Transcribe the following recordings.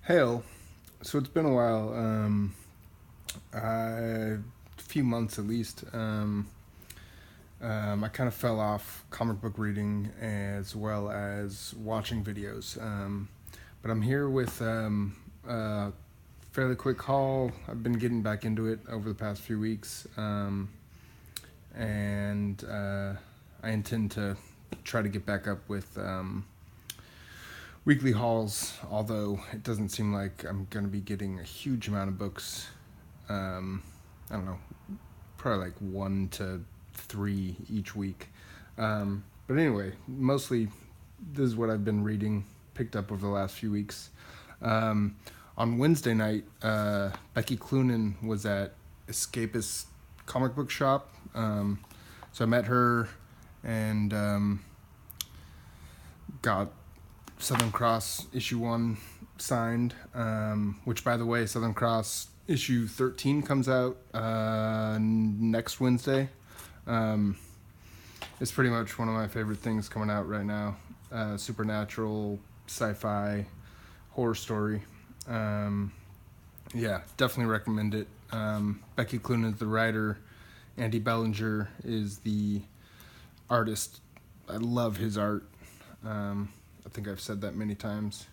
Hail. So it's been a while, a few months at least. I kind of fell off comic book reading as well as watching videos. But I'm here with a fairly quick haul. I've been getting back into it over the past few weeks, and I intend to try to get back up with weekly hauls, although it doesn't seem like I'm going to be getting a huge amount of books. I don't know, probably like 1 to 3 each week. But anyway, mostly this is what I've been reading, picked up over the last few weeks. On Wednesday night, Becky Cloonan was at Escapist comic book shop. So I met her and got Southern Cross issue 1 signed, which, by the way, Southern Cross issue 13 comes out next Wednesday. It's pretty much one of my favorite things coming out right now. Supernatural, sci-fi, horror story. Yeah, definitely recommend it. Becky Cloonan is the writer. Andy Bellinger is the artist. I love his art. I think I've said that many times.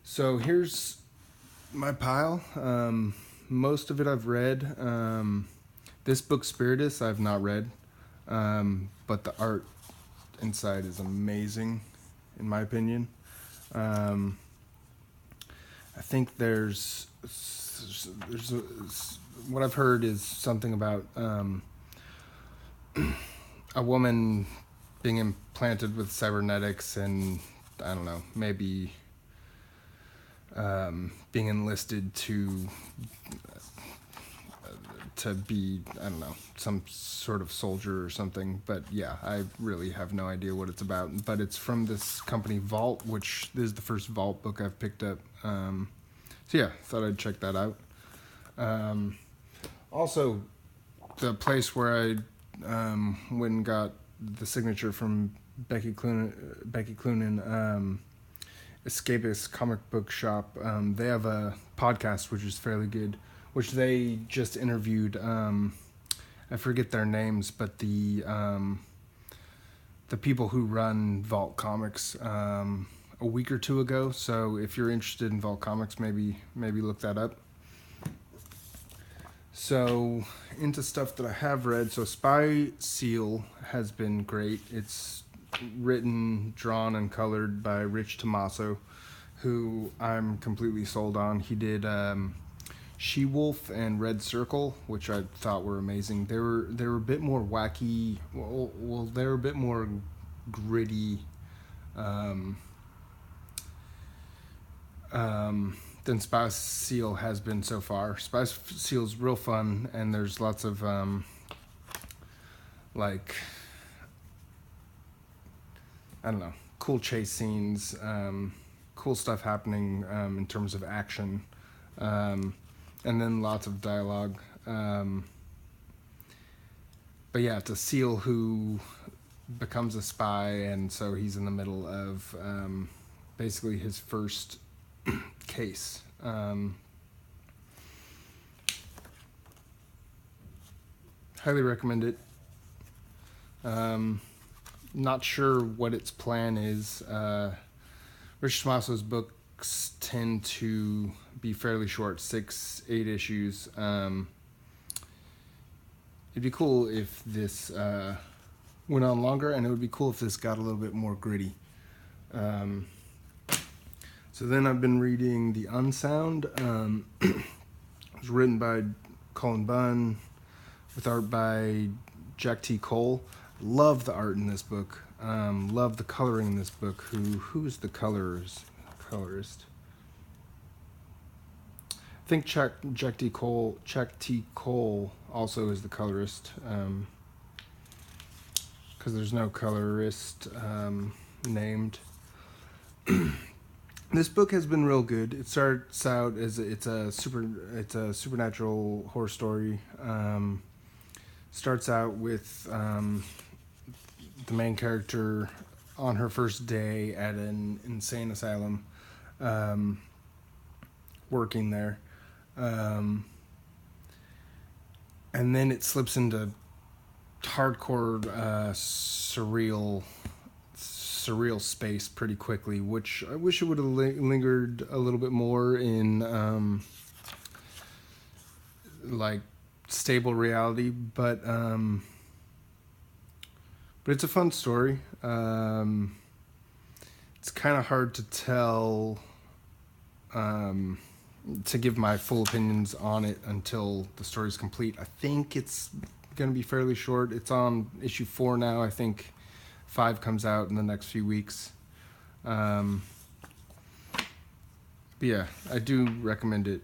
So here's my pile. Most of it I've read. This book, Spiritus, I've not read. But the art inside is amazing, in my opinion. I think there's what I've heard is something about a woman being implanted with cybernetics and, I don't know, maybe being enlisted to be, I don't know, some sort of soldier or something. But yeah, I really have no idea what it's about. But it's from this company Vault, which this is the first Vault book I've picked up. So yeah, thought I'd check that out. Also, the place where I went and got the signature from Becky Cloonan, Escapist comic book shop. They have a podcast which is fairly good, which they just interviewed. I forget their names, but the people who run Vault Comics a week or two ago. So if you're interested in Vault Comics, maybe look that up. So, into stuff that I have read. So, Spy Seal has been great. It's written, drawn, and colored by Rich Tommaso, who I'm completely sold on. He did She-Wolf and Red Circle, which I thought were amazing. They were a bit more wacky. Well, they were a bit more gritty than Spy Seal has been so far. Spy Seal's real fun, and there's lots of like, I don't know, cool chase scenes, cool stuff happening in terms of action, and then lots of dialogue. But yeah, it's a seal who becomes a spy, and so he's in the middle of basically his first case. Highly recommend it. Not sure what its plan is. Rich Tommaso's books tend to be fairly short, 6-8 issues. It'd be cool if this went on longer, and it would be cool if this got a little bit more gritty. So then I've been reading The Unsound. It was written by Colin Bunn with art by Jack T. Cole. Love the art in this book. Love the coloring in this book. Who's the colorist? I think Jack T. Cole also is the colorist. Because there's no colorist named. This book has been real good. It starts out as it's a supernatural horror story. Starts out with the main character on her first day at an insane asylum, working there. And then it slips into hardcore surreal space pretty quickly, which I wish it would have lingered a little bit more in like stable reality, but it's a fun story. It's kind of hard to tell, to give my full opinions on it until the story's complete. I think it's going to be fairly short. It's on issue 4 now. I think 5 comes out in the next few weeks. But yeah, I do recommend it.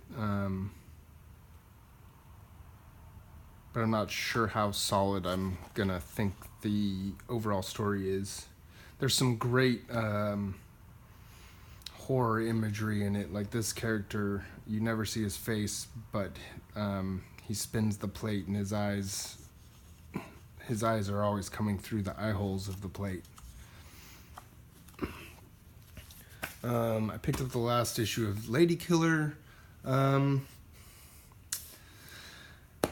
But I'm not sure how solid I'm going to think the overall story is. There's some great horror imagery in it. Like this character, you never see his face, but he spins the plate and his eyes are always coming through the eye holes of the plate. I picked up the last issue of Ladykiller.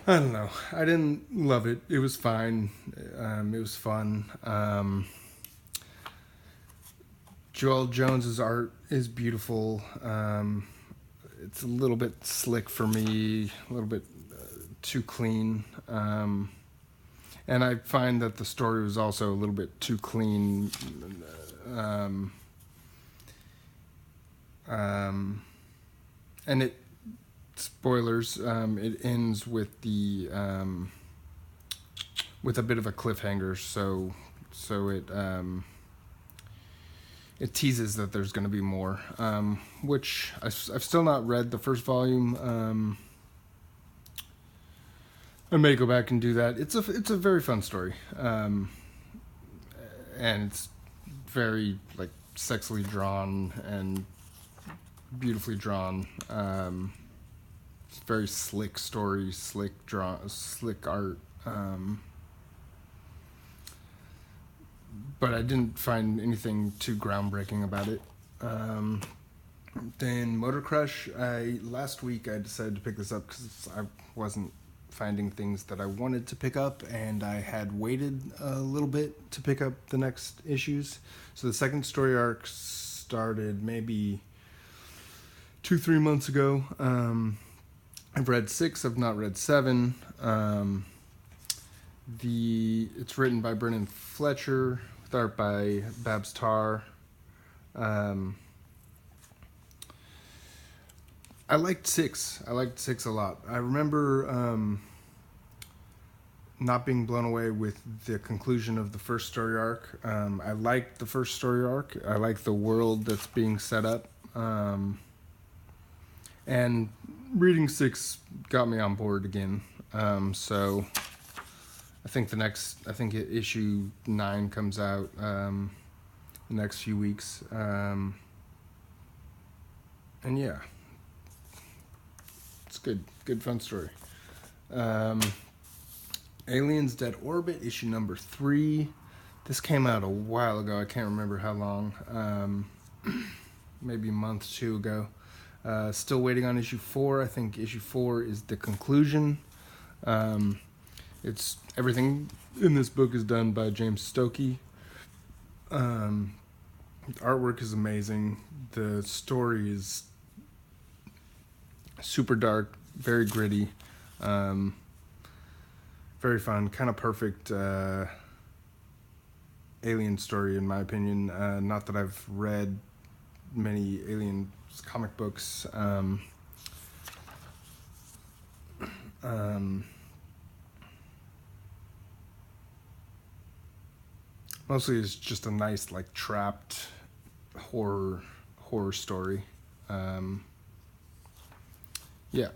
I don't know. I didn't love it. It was fine. It was fun. Joel Jones's art is beautiful. It's a little bit slick for me, a little bit too clean. And I find that the story was also a little bit too clean. And it, spoilers, it ends with the with a bit of a cliffhanger, so it teases that there's going to be more, which I've still not read the first volume. I may go back and do that. It's a very fun story, and it's very like sexily drawn and beautifully drawn. It's very slick story, slick art. But I didn't find anything too groundbreaking about it. Then Motor Crush. Last week I decided to pick this up because I wasn't finding things that I wanted to pick up, and I had waited a little bit to pick up the next issues. So the second story arc started maybe 2-3 months ago. I've read 6. I've not read 7. It's written by Brennan Fletcher with art by Babs Tarr. I liked 6. I liked 6 a lot. I remember not being blown away with the conclusion of the first story arc. I liked the first story arc. I liked the world that's being set up. And reading 6 got me on board again. So I think issue 9 comes out the next few weeks. And yeah, it's good fun story. Aliens Dead Orbit, issue number 3. This came out a while ago. I can't remember how long. Maybe a month or 2 ago. Still waiting on issue 4. I think issue 4 is the conclusion. It's everything in this book is done by James Stokey. The artwork is amazing. The story is super dark, very gritty, very fun, kind of perfect alien story in my opinion. Not that I've read many alien comic books. Mostly it's just a nice like trapped horror story. Yeah.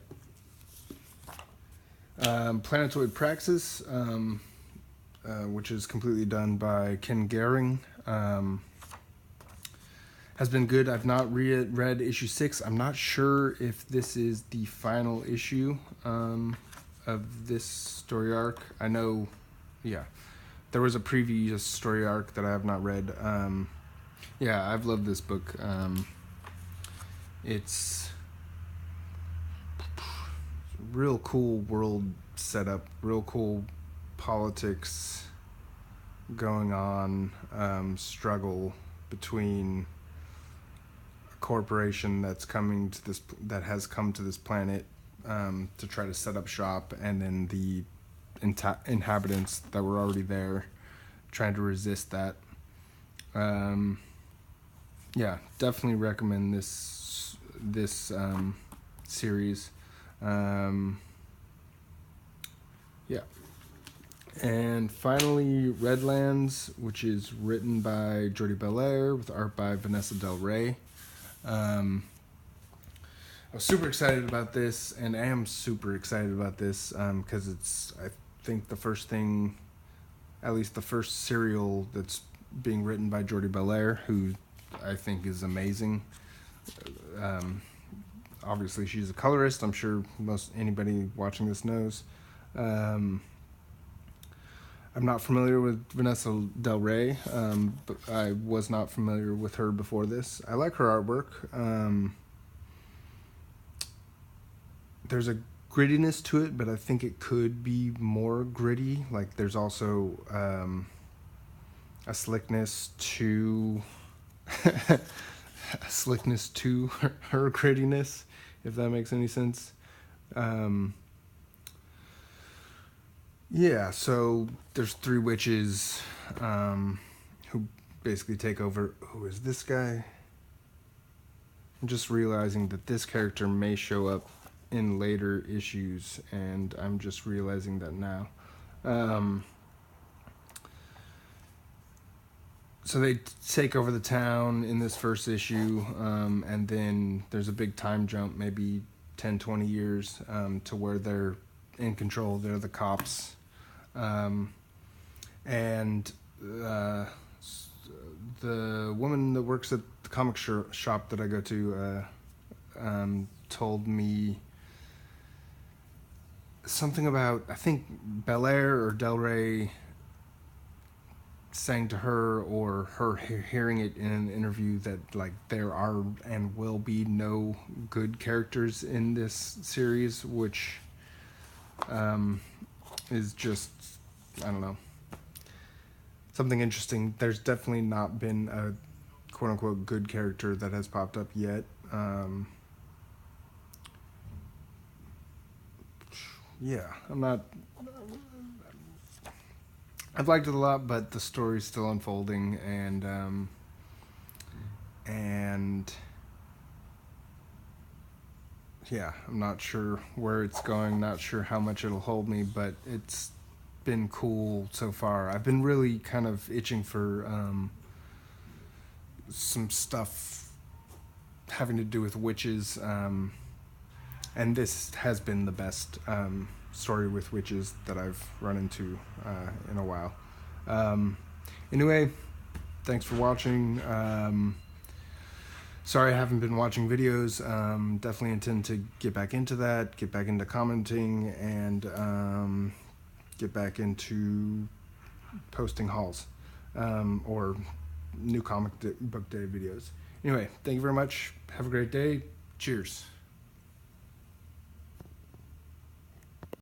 Planetoid Praxis, which is completely done by Ken Gehring, has been good. I've not read issue 6. I'm not sure if this is the final issue of this story arc. I know, yeah, there was a previous story arc that I have not read. Yeah, I've loved this book. It's real cool world setup, real cool politics going on, struggle between a corporation that has come to this planet to try to set up shop, and then the inhabitants that were already there trying to resist that. Yeah, definitely recommend this series. Yeah. And finally, Redlands, which is written by Jordi Belair with art by Vanessa Del Rey. I was super excited about this, and I am super excited about this because it's, I think, the first thing, at least the first serial that's being written by Jordi Belair, who I think is amazing. Obviously, she's a colorist. I'm sure anybody watching this knows. I'm not familiar with Vanessa Del Rey, but I was not familiar with her before this. I like her artwork. There's a grittiness to it, but I think it could be more gritty. Like, there's also a slickness to her grittiness, if that makes any sense. Yeah, so there's 3 witches who basically take over. Who is this guy? I'm just realizing that this character may show up in later issues, and I'm just realizing that now. So they take over the town in this first issue, and then there's a big time jump, maybe 10, 20 years, to where they're in control. They're the cops. And the woman that works at the comic shop that I go to told me something about, I think, Belair or Del Rey saying to her, or her hearing it in an interview, that like there are and will be no good characters in this series, which is just, I don't know, something interesting. There's definitely not been a quote-unquote good character that has popped up yet. Yeah, I've liked it a lot, but the story's still unfolding, and yeah, I'm not sure where it's going, not sure how much it'll hold me, but it's been cool so far. I've been really kind of itching for some stuff having to do with witches, and this has been the best story with witches that I've run into in a while. Anyway, thanks for watching. Sorry I haven't been watching videos. Definitely intend to get back into that, get back into commenting, and get back into posting hauls or new comic book day videos. Anyway, thank you very much. Have a great day. Cheers.